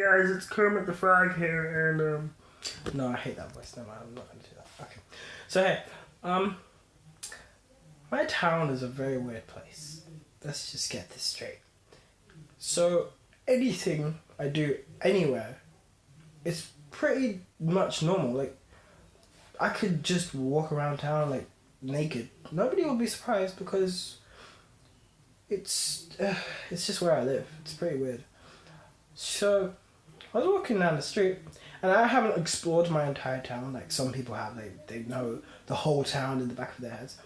guys, it's Kermit the Frog here, and no, I hate that voice. No, I'm not gonna do that. Okay, so hey, my town is a very weird place. Let's just get this straight. So anything I do anywhere, it's pretty much normal. Like I could just walk around town like naked. Nobody will be surprised because it's just where I live. It's pretty weird. So I was walking down the street, and I haven't explored my entire town like some people have. They know the whole town in the back of their heads.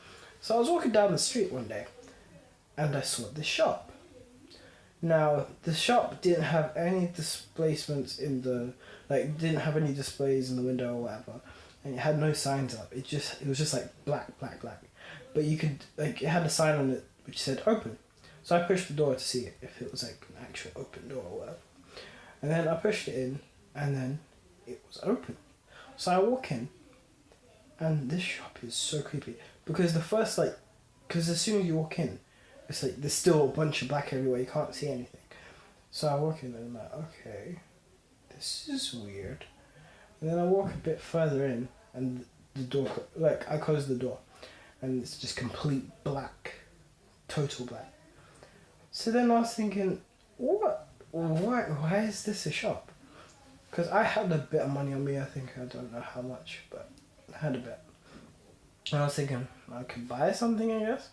So I was walking down the street one day, and I saw this shop. Now the shop didn't have any displacements in the didn't have any displays in the window or whatever, and it had no signs up. It was just like black. But you could it had a sign on it which said open. So I pushed the door to see if it was like an actual open door or whatever. And then I pushed it in, and then it was open. So I walk in, and this shop is so creepy because because as soon as you walk in, it's like there's still a bunch of black everywhere. You can't see anything. So I walk in and I'm like, okay, this is weird. And then I walk a bit further in, and the door, I close the door, and it's just complete black, total black. So then I was thinking, why is this a shop? Because I had a bit of money on me, I don't know how much, but I had a bit. And I was thinking, I could buy something, I guess.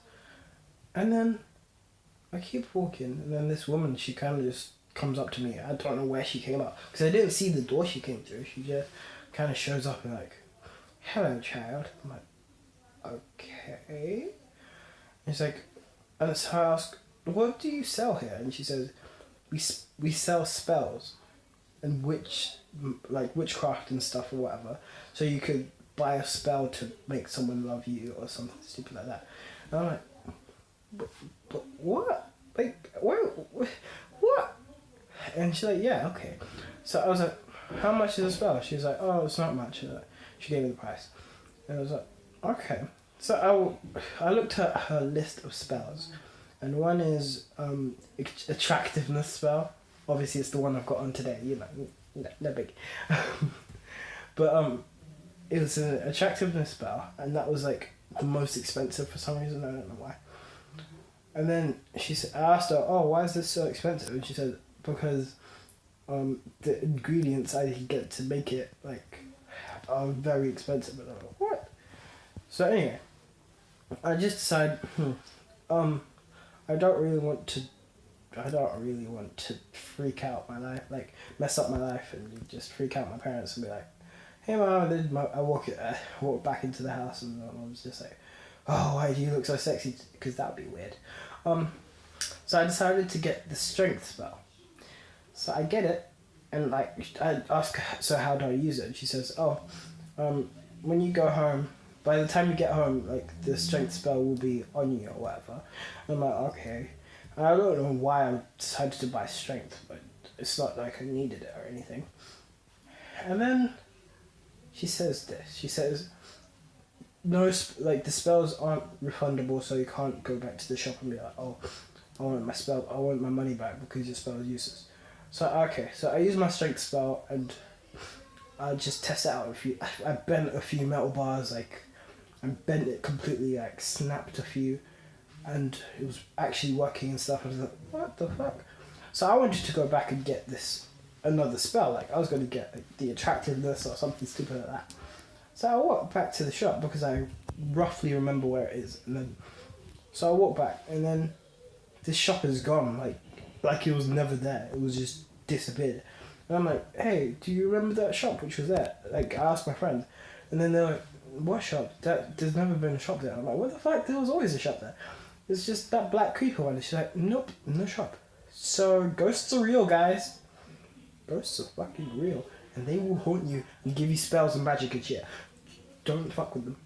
And then I keep walking, and then this woman, she kind of just comes up to me. I don't know where she came up, because I didn't see the door she came through. She just kind of shows up and like, hello, child. I'm like, okay. And she's like, and so I ask, what do you sell here? And she says, we sell spells and witchcraft and stuff or whatever. So you could buy a spell to make someone love you or something stupid like that. And I'm like, but what? Like, what? And she's like, yeah, okay. So I was like, how much is a spell? She's like, oh, it's not much. She gave me the price. And I was like, okay. So I looked at her list of spells. And one is attractiveness spell. Obviously, it's the one I've got on today. No big. But it was an attractiveness spell, and that was like the most expensive for some reason. I don't know why. And then I asked her, "Oh, why is this so expensive?" And she said, "Because the ingredients I get to make it are very expensive." And I'm like, "What?" So anyway, I just decided, I don't really want to freak out my life, mess up my life and just freak out my parents and be like, hey mom, I walk back into the house and I was just like, oh, why do you look so sexy? Because that would be weird. So I decided to get the strength spell. So I get it, and I ask her, so how do I use it? And she says, when you go home, by the time you get home, the strength spell will be on you or whatever. And I'm like, okay. And I don't know why I decided to buy strength, but it's not like I needed it or anything. And then she says this. She says, no, the spells aren't refundable, so you can't go back to the shop and be like, oh, I want my money back because your spell is useless. So, okay, so I use my strength spell and I just test it out. I bent a few metal bars, I bent it completely, snapped a few, and it was actually working and stuff. I was like, what the fuck? So I wanted to go back and get another spell. I was going to get the attractiveness or something stupid like that. So I walked back to the shop because I roughly remember where it is. So I walked back, and then this shop is gone, like it was never there. It was just disappeared. And I'm like, hey, do you remember that shop which was there? I asked my friend, and then they're like, what shop? There's never been a shop there. I'm like, what the fuck? There was always a shop there. It's just that black creeper one. And she's like, nope, no shop. So ghosts are real, guys. Ghosts are fucking real, and they will haunt you and give you spells and magic and shit. Don't fuck with them.